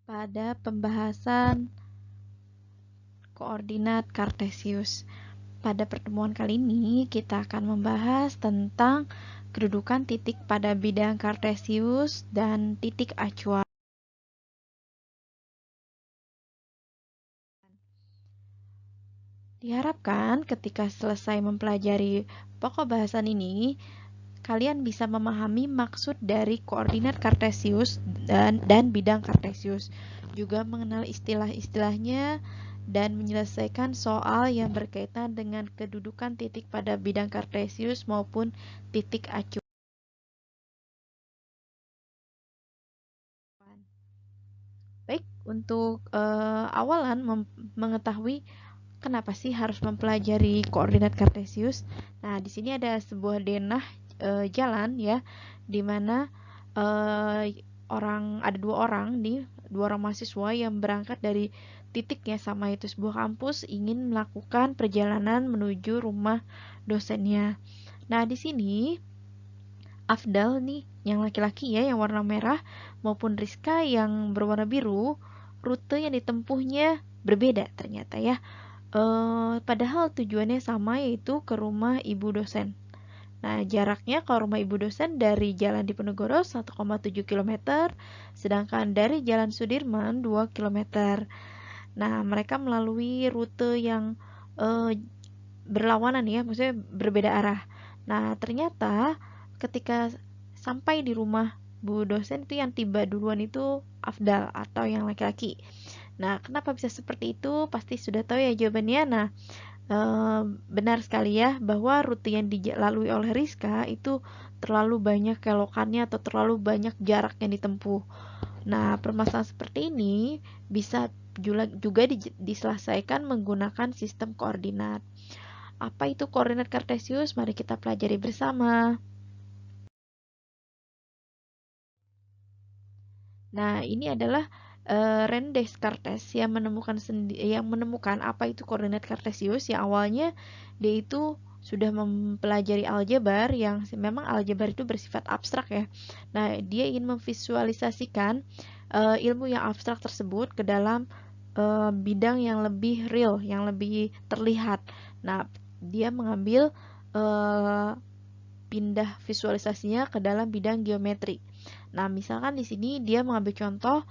pada pembahasan koordinat Kartesius. Pada pertemuan kali ini kita akan membahas tentang kedudukan titik pada bidang Kartesius dan titik acuan. Diharapkan ketika selesai mempelajari pokok bahasan ini, kalian bisa memahami maksud dari koordinat Kartesius dan bidang Kartesius, juga mengenal istilah-istilahnya dan menyelesaikan soal yang berkaitan dengan kedudukan titik pada bidang Kartesius maupun titik acuan. Baik, untuk awalan mengetahui kenapa sih harus mempelajari koordinat Kartesius? Nah, di sini ada sebuah denah jalan ya, di mana ada dua orang mahasiswa yang berangkat dari titiknya sama, itu sebuah kampus, ingin melakukan perjalanan menuju rumah dosennya. Nah, di sini Afdal nih yang laki-laki ya, yang warna merah, maupun Rizka yang berwarna biru, rute yang ditempuhnya berbeda ternyata ya. Padahal tujuannya sama, yaitu ke rumah ibu dosen. Nah, jaraknya ke rumah ibu dosen dari Jalan Diponegoro 1,7 km, sedangkan dari Jalan Sudirman 2 km. Nah, mereka melalui rute yang berlawanan ya, maksudnya berbeda arah. Nah, ternyata ketika sampai di rumah bu dosen, itu yang tiba duluan itu Afdal atau yang laki-laki. Nah, kenapa bisa seperti itu? Pasti sudah tahu ya jawabannya. Nah, benar sekali ya bahwa rute yang dilalui oleh Rizka itu terlalu banyak kelokannya atau terlalu banyak jarak yang ditempuh. Nah, permasalahan seperti ini bisa juga diselesaikan menggunakan sistem koordinat. Apa itu koordinat Kartesius? Mari kita pelajari bersama. Nah, ini adalah René Descartes yang menemukan apa itu koordinat Kartesius, yang awalnya dia itu sudah mempelajari aljabar, yang memang aljabar itu bersifat abstrak ya. Nah, dia ingin memvisualisasikan ilmu yang abstrak tersebut ke dalam bidang yang lebih real, yang lebih terlihat. Nah, dia mengambil pindah visualisasinya ke dalam bidang geometri. Nah, misalkan di sini dia mengambil contoh,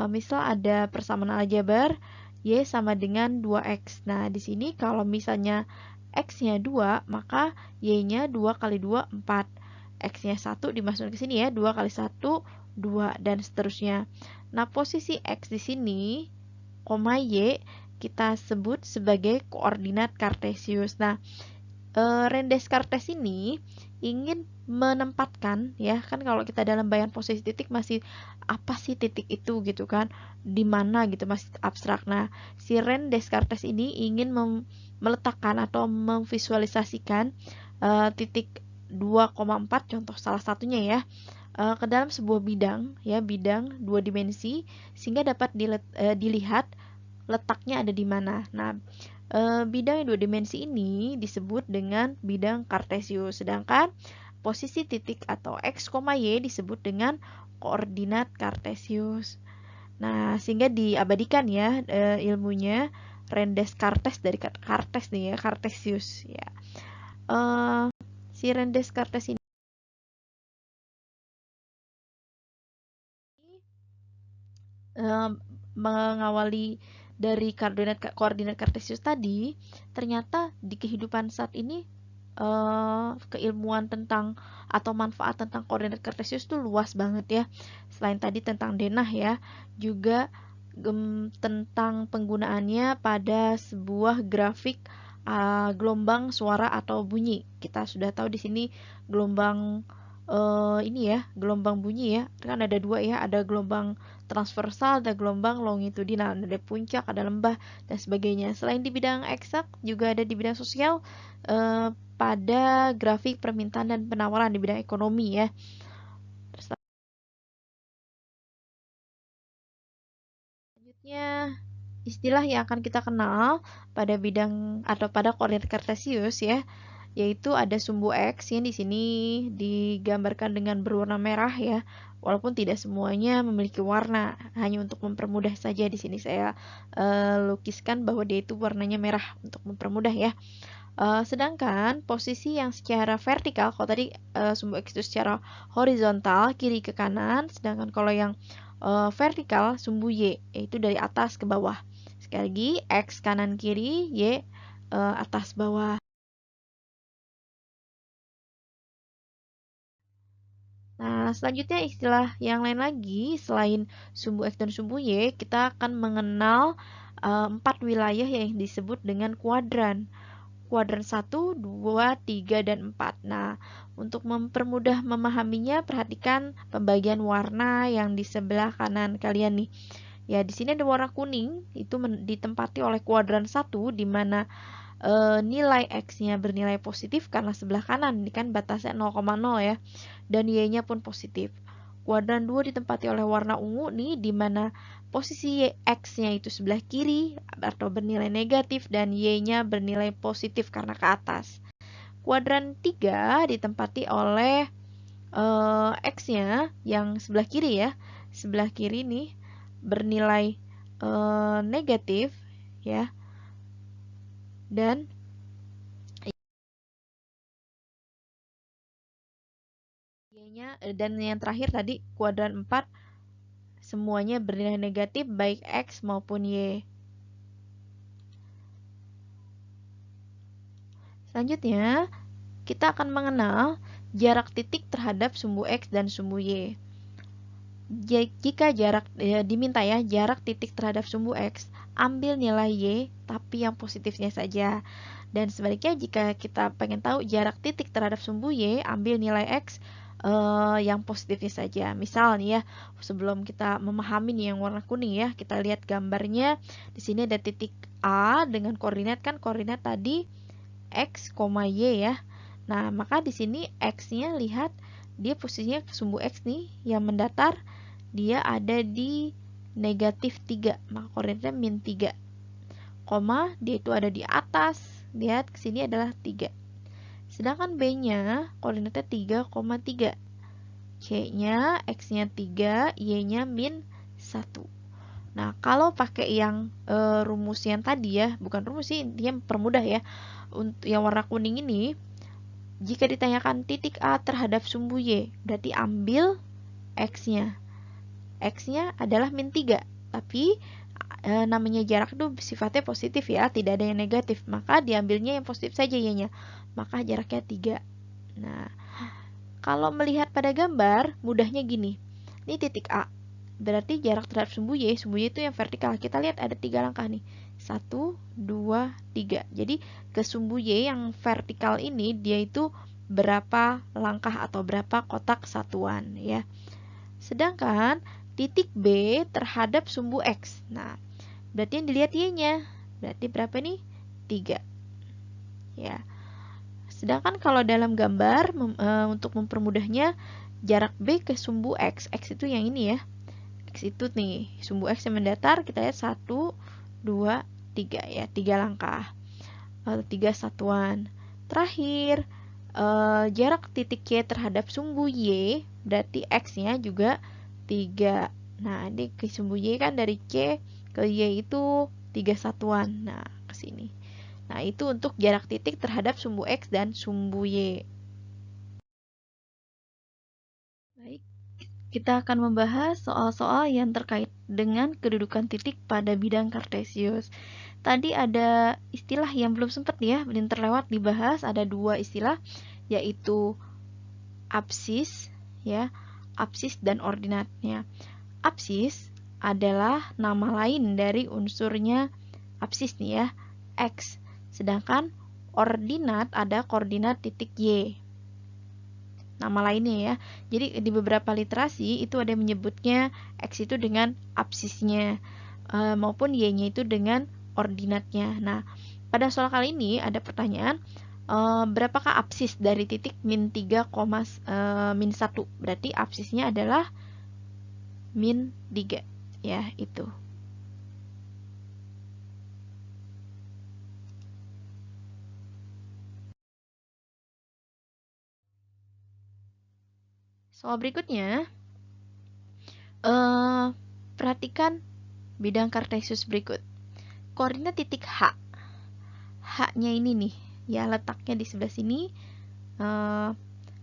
misal ada persamaan aljabar Y sama dengan 2X. Nah, di sini kalau misalnya X-nya 2, maka Y-nya 2 kali 2, 4. X-nya 1 dimasukkan ke sini ya, 2 kali 1, 2, dan seterusnya. Nah, posisi X di sini, koma Y, kita sebut sebagai koordinat Kartesius. Nah, René Descartes ini ingin menempatkan ya, kan kalau kita dalam bayangan posisi titik masih apa sih titik itu gitu kan, di mana gitu, masih abstrak. Nah, si René Descartes ini ingin meletakkan atau memvisualisasikan titik 2,4 contoh salah satunya ya, ke dalam sebuah bidang ya, bidang dua dimensi, sehingga dapat dilihat letaknya ada di mana. Nah, bidang dua dimensi ini disebut dengan bidang Kartesius, sedangkan posisi titik atau X, Y disebut dengan koordinat Kartesius. Nah, sehingga diabadikan ya ilmunya René Descartes, dari Cartes nih ya, Kartesius ya. Uh, si René Descartes ini mengawali dari koordinat Kartesius tadi, ternyata di kehidupan saat ini keilmuan tentang atau manfaat tentang koordinat Kartesius itu luas banget ya. Selain tadi tentang denah ya, juga tentang penggunaannya pada sebuah grafik gelombang suara atau bunyi. Kita sudah tahu di sini gelombang ini ya, gelombang bunyi ya. Kan ada dua ya, ada gelombang transversal, ada gelombang longitudinal, ada puncak, ada lembah, dan sebagainya. Selain di bidang eksak, juga ada di bidang sosial, pada grafik permintaan dan penawaran di bidang ekonomi ya. Selanjutnya, istilah yang akan kita kenal pada bidang atau pada koordinat Kartesius ya, yaitu ada sumbu X yang di sini digambarkan dengan berwarna merah ya. Walaupun tidak semuanya memiliki warna, hanya untuk mempermudah saja di sini saya lukiskan bahwa dia itu warnanya merah untuk mempermudah ya. Sedangkan posisi yang secara vertikal, kalau tadi sumbu X itu secara horizontal kiri ke kanan, sedangkan kalau yang vertikal sumbu Y yaitu dari atas ke bawah. Sekali lagi X kanan kiri, Y atas bawah. Nah, selanjutnya istilah yang lain lagi selain sumbu X dan sumbu Y, kita akan mengenal 4 wilayah yang disebut dengan kuadran. Kuadran 1, 2, 3, dan 4. Nah, untuk mempermudah memahaminya, perhatikan pembagian warna yang di sebelah kanan kalian nih. Ya, di sini ada warna kuning, itu ditempati oleh kuadran 1, di mana nilai X-nya bernilai positif karena sebelah kanan, ini kan batasnya 0,0 ya, dan Y-nya pun positif. Kuadran 2 ditempati oleh warna ungu nih, di mana posisi X-nya itu sebelah kiri atau bernilai negatif dan Y-nya bernilai positif karena ke atas. Kuadran 3 ditempati oleh X-nya yang sebelah kiri ya. Sebelah kiri nih bernilai negatif ya. Dan Y-nya dan yang terakhir tadi kuadran 4 semuanya bernilai negatif baik X maupun Y. Selanjutnya, kita akan mengenal jarak titik terhadap sumbu X dan sumbu Y. Jika diminta ya jarak titik terhadap sumbu X, ambil nilai Y tapi yang positifnya saja. Dan sebaliknya jika kita pengen tahu jarak titik terhadap sumbu Y, ambil nilai X yang positifnya saja. Misal nih ya, sebelum kita memahami nih yang warna kuning ya, kita lihat gambarnya. Di sini ada titik A dengan koordinat kan koordinat tadi X, Y ya. Nah, maka di sini X-nya lihat dia posisinya ke sumbu X nih yang mendatar, dia ada di negatif 3, maka koordinatnya min 3. Koma, dia itu ada di atas, lihat ke sini adalah 3. Sedangkan B-nya koordinatnya 3,3. C-nya, X-nya 3, Y-nya min 1. Nah, kalau pakai yang rumus yang tadi ya, bukan rumus sih, dia permudah ya. Untuk yang warna kuning ini, jika ditanyakan titik A terhadap sumbu Y, berarti ambil X-nya. X-nya adalah min 3, tapi namanya jarak itu sifatnya positif ya, tidak ada yang negatif. Maka diambilnya yang positif saja Y-nya. Maka jaraknya 3. Nah, kalau melihat pada gambar, mudahnya gini. Ini titik A. Berarti jarak terhadap sumbu Y itu yang vertikal. Kita lihat ada 3 langkah nih. 1, 2, 3. Jadi ke sumbu Y yang vertikal ini dia itu berapa langkah atau berapa kotak satuan ya. Sedangkan titik B terhadap sumbu X. Nah, berarti yang dilihat Y-nya. Berarti berapa nih? 3. Ya. Sedangkan kalau dalam gambar untuk mempermudahnya jarak B ke sumbu X. X itu yang ini ya. X itu nih, sumbu X yang mendatar kita lihat 1, 2, 3 ya, 3 langkah. 3 satuan. Terakhir, jarak titik Y terhadap sumbu Y, berarti X-nya juga 3. Nah, ini ke sumbu Y kan dari C ke Y itu 3 satuan. Nah, ke sini. Nah, itu untuk jarak titik terhadap sumbu X dan sumbu Y. Baik, kita akan membahas soal-soal yang terkait dengan kedudukan titik pada bidang kartesius. Tadi ada istilah yang belum sempat ya, belum terlewat dibahas, ada 2 istilah, yaitu apsis, ya, apsis dan ordinatnya. Apsis adalah nama lain dari unsurnya apsis nih ya, X. Sedangkan ordinat ada koordinat titik Y. Nama lainnya ya. Jadi di beberapa literasi itu ada yang menyebutnya X itu dengan apsisnya maupun Y-nya itu dengan ordinatnya. Nah, pada soal kali ini ada pertanyaan berapakah apsis dari titik min 3, min 1? Berarti apsisnya adalah min 3 ya, itu. Soal berikutnya, perhatikan bidang kartesius berikut. Koordinat titik H. H-nya ini nih, ya letaknya di sebelah sini.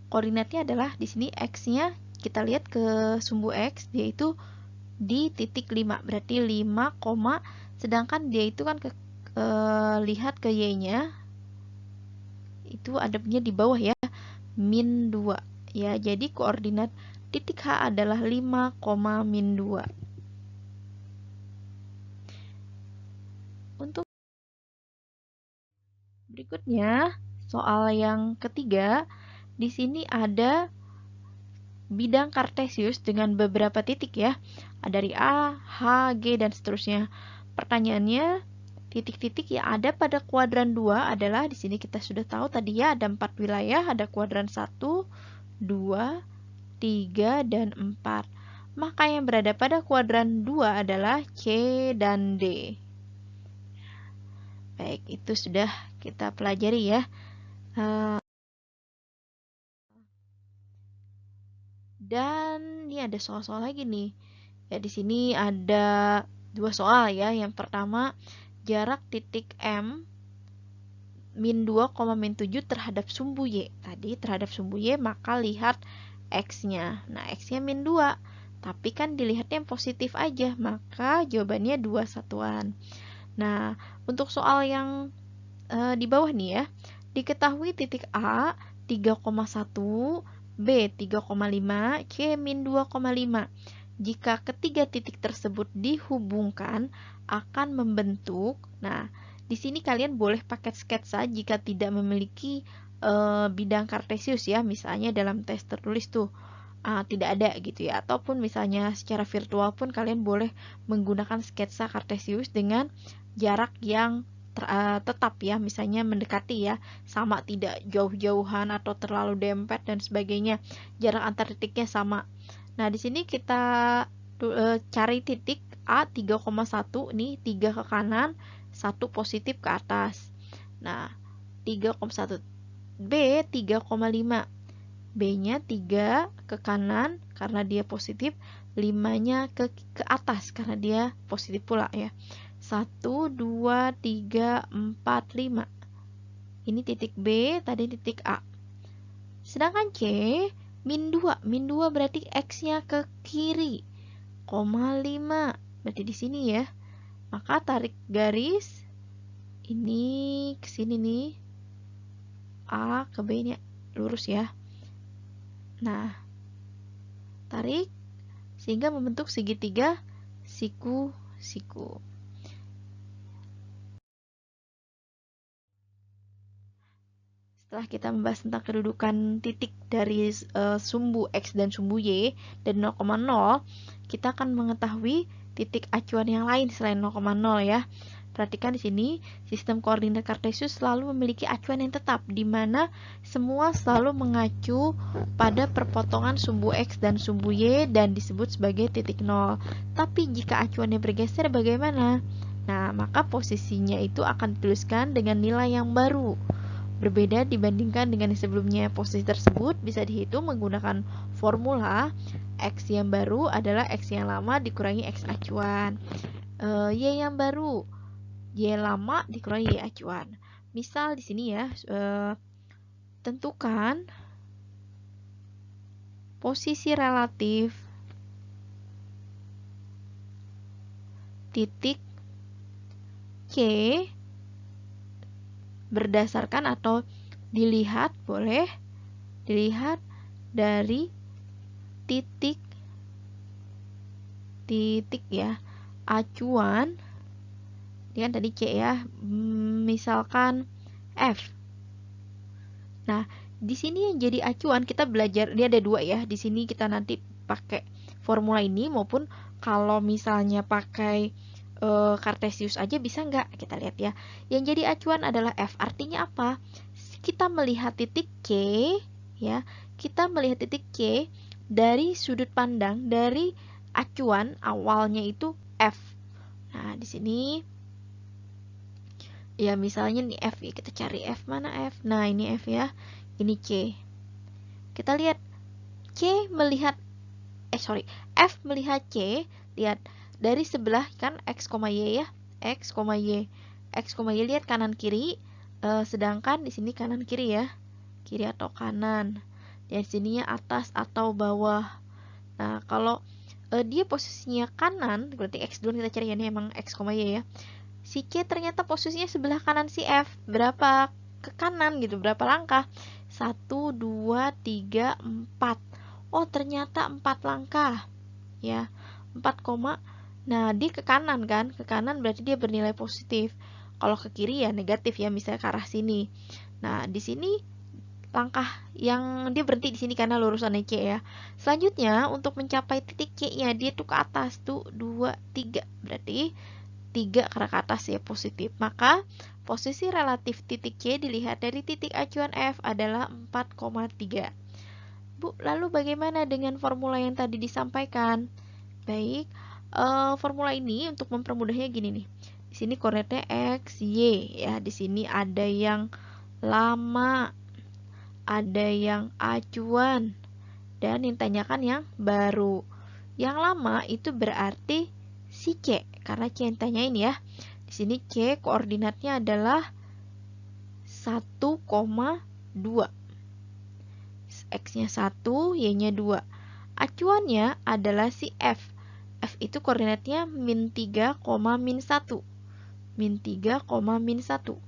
Koordinatnya adalah di sini X-nya, kita lihat ke sumbu X, dia itu di titik 5, berarti 5, sedangkan dia itu kan lihat ke Y-nya, itu adanya di bawah ya, min 2. Ya, jadi koordinat titik H adalah 5, min 2. Untuk berikutnya, soal yang ketiga, di sini ada bidang kartesius dengan beberapa titik ya. Dari A, H, G, dan seterusnya. Pertanyaannya, titik-titik yang ada pada kuadran 2 adalah, di sini kita sudah tahu tadi ya, ada 4 wilayah, ada kuadran 1, 2, 3, dan 4. Maka yang berada pada kuadran 2 adalah C dan D. Baik, itu sudah kita pelajari ya. Dan ini ada soal-soal lagi nih. Ya, di sini ada 2 soal ya. Yang pertama, jarak titik M min 2, min 7 terhadap sumbu Y. Tadi terhadap sumbu Y, maka lihat X-nya. Nah, X-nya min 2. Tapi kan dilihatnya yang positif aja, maka jawabannya 2 satuan. Nah, untuk soal yang di bawah nih ya, diketahui titik A 3,1, B 3,5, C min 2,5. Jika ketiga titik tersebut dihubungkan akan membentuk, nah di sini kalian boleh pakai sketsa jika tidak memiliki bidang kartesius ya, misalnya dalam tes tertulis tuh tidak ada gitu ya, ataupun misalnya secara virtual pun kalian boleh menggunakan sketsa kartesius dengan jarak yang tetap ya, misalnya mendekati ya, sama tidak jauh-jauhan atau terlalu dempet dan sebagainya, jarak antar titiknya sama. Nah, di sini kita cari titik A 3,1 nih, 3 ke kanan, 1 positif ke atas. Nah, 3,1, B 3,5, B-nya 3 ke kanan karena dia positif, 5-nya ke atas karena dia positif pula ya. 1, 2, 3, 4, 5. Ini titik B, tadi titik A. Sedangkan C, min 2. Min 2 berarti X-nya ke kiri, 5. Berarti di sini ya. Maka tarik garis. Ini ke sini nih. A ke B ini lurus ya. Nah, tarik sehingga membentuk segitiga siku-siku. Setelah kita membahas tentang kedudukan titik dari sumbu X dan sumbu Y dan 0,0, kita akan mengetahui titik acuan yang lain selain 0,0 ya. Perhatikan di sini, sistem koordinat kartesius selalu memiliki acuan yang tetap, di mana semua selalu mengacu pada perpotongan sumbu X dan sumbu Y dan disebut sebagai titik 0. Tapi jika acuannya bergeser bagaimana? Nah, maka posisinya itu akan dituliskan dengan nilai yang baru. Berbeda dibandingkan dengan yang sebelumnya. Posisi tersebut bisa dihitung menggunakan formula X yang baru adalah X yang lama dikurangi X acuan. Y yang baru, Y lama dikurangi Y acuan. Misal di sini ya, tentukan posisi relatif titik C berdasarkan atau dilihat, boleh dilihat dari titik ya acuan. Ini kan tadi C ya, misalkan F. Nah, di sini yang jadi acuan kita belajar, ini ada 2 ya. Di sini kita nanti pakai formula ini, maupun kalau misalnya pakai kartesius aja bisa nggak? Kita lihat ya. Yang jadi acuan adalah F. Artinya apa? Kita melihat titik C ya. Kita melihat titik C dari sudut pandang dari acuan awalnya itu F. Nah, di sini ya misalnya nih F ya, kita cari F, mana F? Nah, ini F ya. Ini C. Kita lihat F melihat C, lihat dari sebelah kan X, Y ya, X, Y. X, Y lihat kanan kiri, sedangkan di sini kanan kiri ya, kiri atau kanan. Dan sininya atas atau bawah. Nah, kalau dia posisinya kanan, berarti X dulu kita cari ya, ini emang X, Y ya. Si C ternyata posisinya sebelah kanan si F. Berapa ke kanan gitu, berapa langkah? 1, 2, 3, 4. Oh, ternyata 4 langkah. Ya, 4, nah dia ke kanan kan? Ke kanan berarti dia bernilai positif. Kalau ke kiri ya negatif ya, misalnya ke arah sini. Nah, di sini langkah yang dia berhenti di sini karena lurusannya C ya. Selanjutnya untuk mencapai titik C-nya dia tuh ke atas tuh 2, 3. Berarti 3 karena ke atas ya positif. Maka posisi relatif titik C dilihat dari titik acuan F adalah 4,3. Bu, lalu bagaimana dengan formula yang tadi disampaikan? Baik, formula ini untuk mempermudahnya gini nih. Di sini koordinatnya X, Y ya. Di sini ada yang lama, ada yang acuan, dan yang tanyakan yang baru. Yang lama itu berarti si C, karena C yang tanyain ya. Di sini C koordinatnya adalah 1,2. X-nya 1, Y-nya 2. Acuannya adalah si F. F itu koordinatnya min 3, min 1. Min 3, min 1.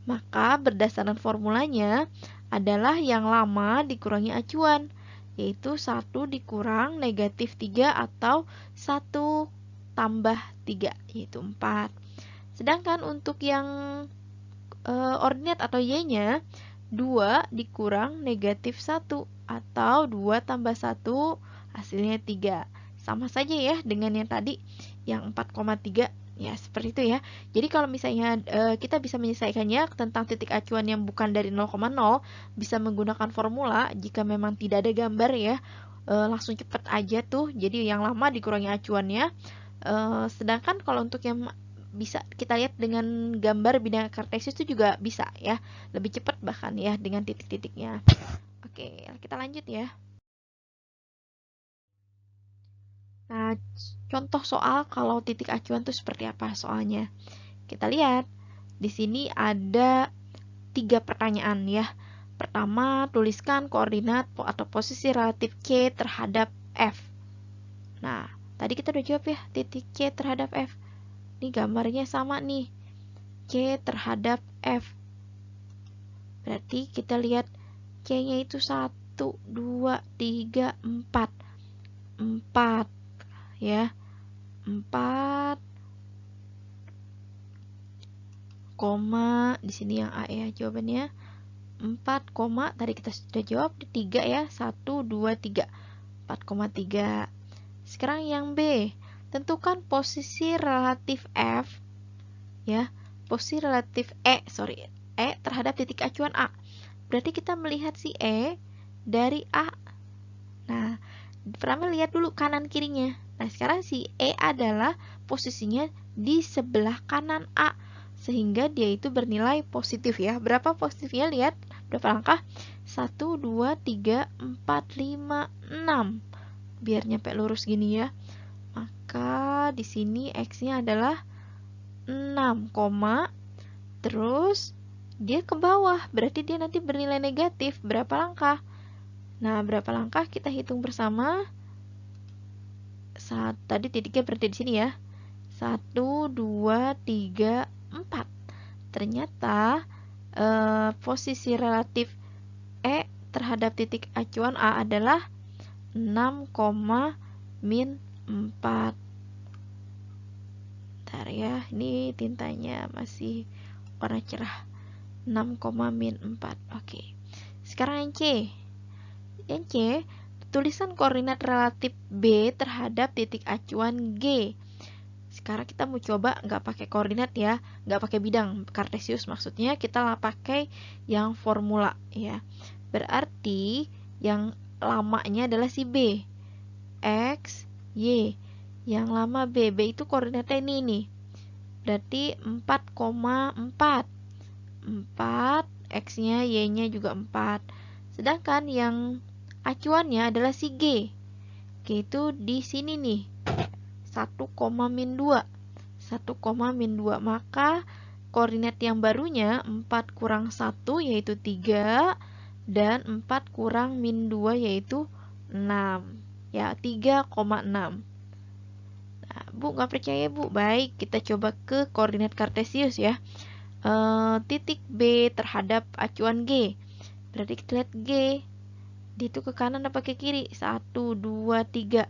Maka berdasarkan formulanya adalah yang lama dikurangi acuan, yaitu 1 dikurang negatif 3 atau 1 tambah 3, yaitu 4. Sedangkan untuk yang ordinat atau Y-nya 2 dikurang negatif 1 atau 2 tambah 1 hasilnya 3. Sama saja ya dengan yang tadi yang 4,3. Ya, seperti itu ya. Jadi kalau misalnya kita bisa menyelesaikannya tentang titik acuan yang bukan dari 0,0, bisa menggunakan formula. Jika memang tidak ada gambar ya, langsung cepet aja tuh. Jadi yang lama dikurangi acuannya. Sedangkan kalau untuk yang bisa kita lihat dengan gambar bidang kartesius itu juga bisa ya. Lebih cepat bahkan ya dengan titik-titiknya. Oke, kita lanjut ya. Nah, contoh soal kalau titik acuan itu seperti apa soalnya. Kita lihat, di sini ada 3 pertanyaan ya. Pertama, tuliskan koordinat atau posisi relatif C terhadap F. Nah, tadi kita udah jawab ya, titik C terhadap F. Ini gambarnya sama nih, C terhadap F. Berarti kita lihat C-nya itu 1, 2, 3, 4. 4 ya. 4 koma di sini yang A ya jawabannya. 4 koma tadi kita sudah jawab 3 ya. 1 2 3. 4,3. Sekarang yang B, tentukan posisi relatif F ya. Posisi relatif E terhadap titik acuan A. Berarti kita melihat si E dari A. Nah, pertama lihat dulu kanan kirinya. Nah, sekarang si E adalah posisinya di sebelah kanan A, sehingga dia itu bernilai positif ya. Berapa positifnya? Lihat berapa langkah? 1, 2, 3, 4, 5, 6. Biar nyampe lurus gini ya. Maka di sini X-nya adalah 6, terus dia ke bawah. Berarti dia nanti bernilai negatif. Berapa langkah? Nah, berapa langkah kita hitung bersama? Tadi titiknya berarti di sini ya. 1, 2, 3, 4. Ternyata posisi relatif E terhadap titik acuan A adalah 6, min 4. Bentar ya, ini tintanya masih warna cerah. 6, min 4. Oke. Sekarang yang C. Yang C, tulisan koordinat relatif B terhadap titik acuan G. Sekarang kita mau coba nggak pakai koordinat ya, nggak pakai bidang kartesius, maksudnya kita nggak pakai yang formula ya. Berarti yang lamanya adalah si B, X, Y. Yang lama B, B itu koordinatnya ini nih. Berarti 4,4. 4, X-nya, Y-nya juga 4. Sedangkan yang acuannya adalah si G. G itu di sini nih. 1, min 2. 1, min 2. Maka koordinat yang barunya 4 kurang 1 yaitu 3. Dan 4 kurang min 2 yaitu 6. Ya, 3,6. Nah, Bu, nggak percaya, Bu? Baik, kita coba ke koordinat kartesius ya. Titik B terhadap acuan G. Berarti kita lihat G. Dia itu ke kanan apa ke kiri? 1, 2, 3.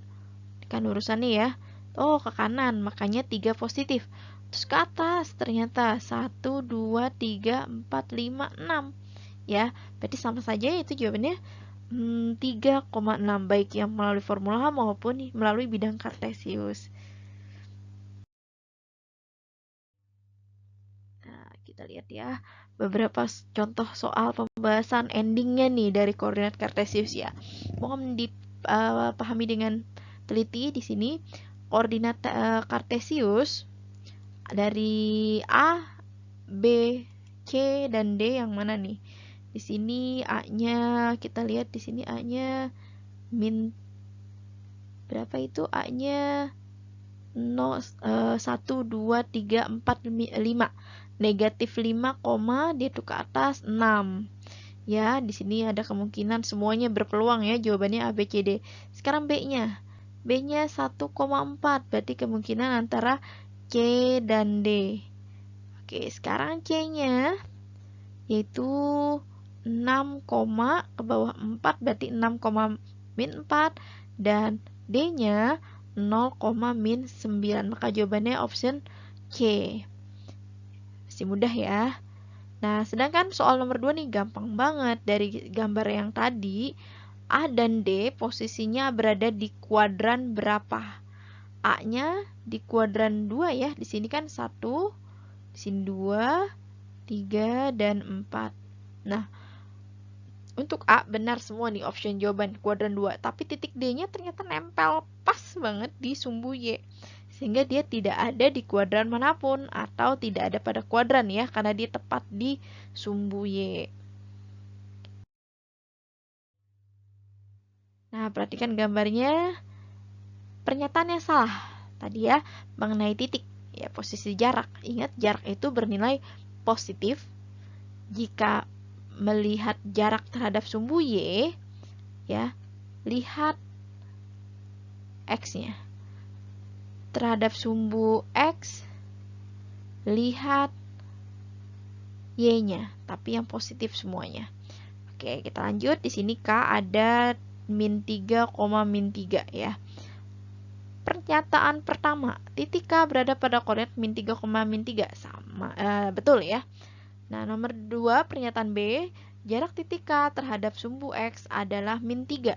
Kan urusannya ya. Oh, ke kanan, makanya 3 positif. Terus ke atas, ternyata 1, 2, 3, 4, 5, 6. Ya, berarti sama saja itu jawabannya 3,6. Baik yang melalui formula maupun melalui bidang kartesius. Nah, kita lihat ya beberapa contoh soal pembahasan endingnya nih dari koordinat kartesius ya. Mohon dipahami dengan teliti di sini. Koordinat kartesius dari A, B, C dan D yang mana nih? Di sini A-nya kita lihat di sini A-nya min berapa itu? A-nya 0, 1, 2, 3, 4, 5. Negatif 5, dia tuh ke atas 6. Ya, di sini ada kemungkinan semuanya berpeluang ya, jawabannya A, B, C, D. Sekarang B-nya. B-nya 1,4, berarti kemungkinan antara C dan D. Oke, sekarang C-nya yaitu 6, ke bawah 4, berarti 6, min 4. Dan D-nya 0, min 9. Maka jawabannya option C. Masih mudah ya. Nah, sedangkan soal nomor 2 nih gampang banget. Dari gambar yang tadi, A dan D posisinya berada di kuadran berapa? A-nya di kuadran 2 ya. Di sini kan 1, di sini 2, 3, dan 4. Nah, untuk A benar semua nih option jawaban kuadran 2. Tapi titik D-nya ternyata nempel pas banget di sumbu Y. Sehingga dia tidak ada di kuadran manapun atau tidak ada pada kuadran ya. Karena dia tepat di sumbu Y. Nah, perhatikan gambarnya. Pernyataannya salah tadi ya mengenai titik ya posisi jarak. Ingat jarak itu bernilai positif jika melihat jarak terhadap sumbu Y ya. Lihat X-nya. Terhadap sumbu X lihat Y-nya, tapi yang positif semuanya. Oke, kita lanjut. Di sini K ada min 3, min 3 ya. Pernyataan pertama, titik K berada pada koordinat min 3, min 3. Sama, betul ya. Nah, nomor 2, pernyataan B, jarak titik K terhadap sumbu X adalah min 3.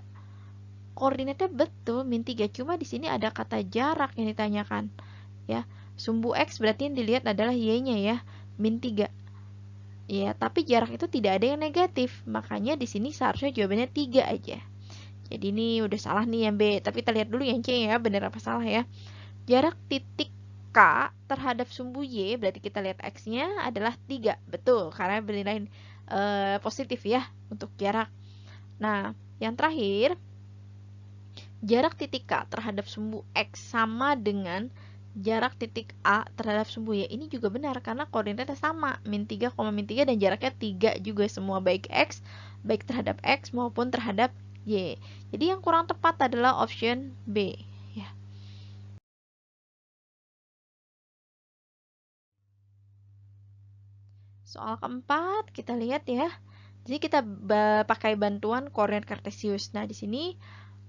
Koordinatnya betul, min 3. Cuma di sini ada kata jarak yang ditanyakan. Ya, sumbu X berarti yang dilihat adalah Y-nya ya, min 3. Ya, tapi jarak itu tidak ada yang negatif. Makanya di sini seharusnya jawabannya 3 aja. Jadi ini udah salah nih yang B, tapi kita lihat dulu yang C ya, benar apa salah ya. Jarak titik K terhadap sumbu Y, berarti kita lihat X-nya adalah 3. Betul, karena bernilai positif ya untuk jarak. Nah, yang terakhir, jarak titik K terhadap sumbu X sama dengan jarak titik A terhadap sumbu Y. Ini juga benar, karena koordinatnya sama, min 3, min 3, dan jaraknya 3 juga semua, baik X, baik terhadap X maupun terhadap Y. Jadi yang kurang tepat adalah option B. Ya. Soal keempat kita lihat ya. Jadi kita pakai bantuan koordinat kartesius. Nah, di sini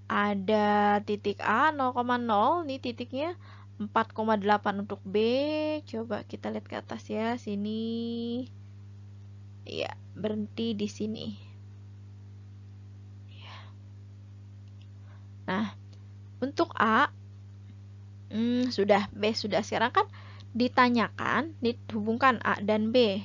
ada titik A 0,0, ini titiknya 4,8 untuk B. Coba kita lihat ke atas ya, sini. Ya, berhenti di sini. Nah, untuk A sudah, B sudah. Sekarang kan ditanyakan, dihubungkan A dan B.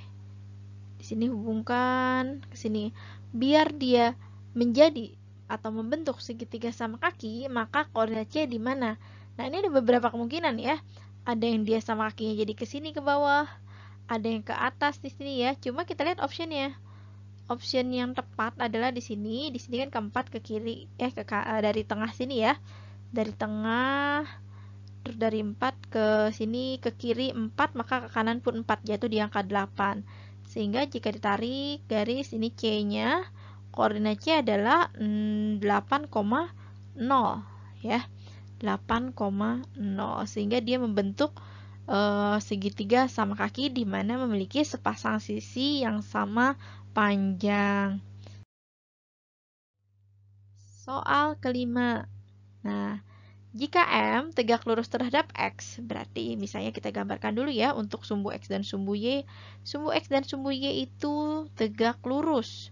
Di sini hubungkan ke sini. Biar dia menjadi atau membentuk segitiga sama kaki, maka koordinat C di mana? Nah, ini ada beberapa kemungkinan ya. Ada yang dia sama kakinya jadi ke sini ke bawah, ada yang ke atas di sini ya. Cuma kita lihat optionnya. option yang tepat adalah di sini. Di sini kan keempat ke kiri, dari tengah sini ya. Dari tengah, terus dari 4 ke sini ke kiri 4, maka ke kanan pun 4, jatuh di angka 8. Sehingga jika ditarik garis ini C-nya, koordinat C adalah 8,0 ya. 8,0, sehingga dia membentuk segitiga sama kaki di mana memiliki sepasang sisi yang sama panjang. Soal kelima. Nah, jika M tegak lurus terhadap X, berarti misalnya kita gambarkan dulu ya untuk sumbu X dan sumbu Y. Sumbu X dan sumbu Y itu tegak lurus.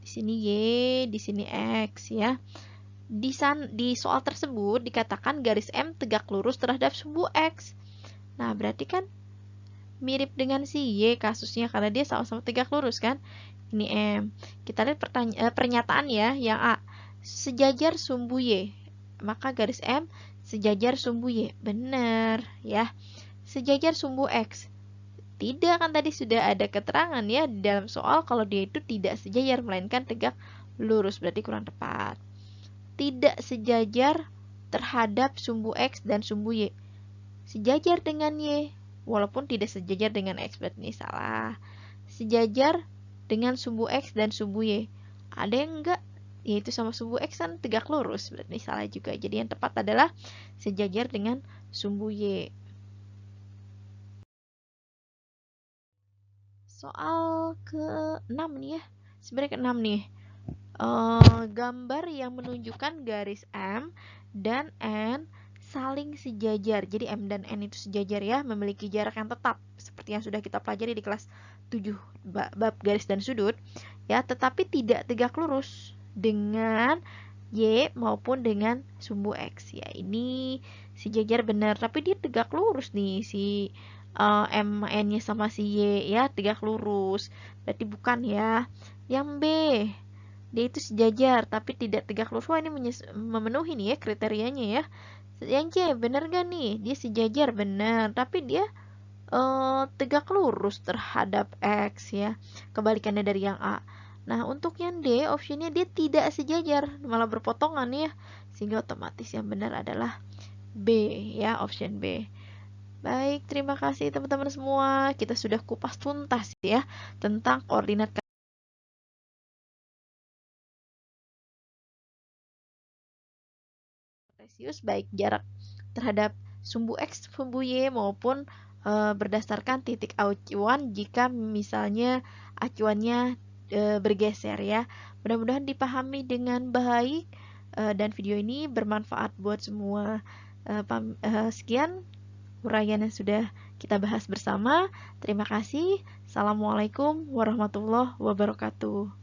Di sini Y, di sini X ya. Di soal tersebut dikatakan garis M tegak lurus terhadap sumbu X. Nah, berarti kan mirip dengan si Y kasusnya karena dia sama-sama tegak lurus kan. Ini M. Kita lihat pernyataan ya, yang A. Sejajar sumbu Y. Maka garis M sejajar sumbu Y. Benar ya. Sejajar sumbu X. Tidak, kan tadi sudah ada keterangan ya di dalam soal kalau dia itu tidak sejajar melainkan tegak lurus, berarti kurang tepat. Tidak sejajar terhadap sumbu X dan sumbu Y. Sejajar dengan Y, walaupun tidak sejajar dengan X, berarti ini salah. Sejajar dengan sumbu X dan sumbu Y. Ada yang enggak? Yaitu sama sumbu X kan tegak lurus, berarti ini salah juga. Jadi yang tepat adalah sejajar dengan sumbu Y. Soal ke-6 nih ya. Sebenarnya ke-6 nih. Gambar yang menunjukkan garis M dan N saling sejajar. Jadi M dan N itu sejajar ya, memiliki jarak yang tetap seperti yang sudah kita pelajari di kelas 7 bab garis dan sudut ya, tetapi tidak tegak lurus dengan Y maupun dengan sumbu X ya. Ini sejajar benar, tapi dia tegak lurus nih si M N-nya sama si Y ya, tegak lurus. Berarti bukan ya. Yang B, dia itu sejajar tapi tidak tegak lurus. Wah, ini memenuhi nih ya kriterianya ya. Yang C, bener gak nih? Dia sejajar, bener, tapi dia tegak lurus terhadap X ya. Kebalikannya dari yang A. Nah, untuk yang D, optionnya dia tidak sejajar, malah berpotongan ya. Sehingga otomatis yang benar adalah B ya, option B. Baik, terima kasih teman-teman semua. Kita sudah kupas tuntas ya tentang koordinat kartesius, baik jarak terhadap sumbu X, sumbu Y maupun berdasarkan titik acuan jika misalnya acuannya bergeser ya. Mudah-mudahan dipahami dengan baik dan video ini bermanfaat buat semua. Sekian uraian yang sudah kita bahas bersama. Terima kasih. Assalamualaikum warahmatullahi wabarakatuh.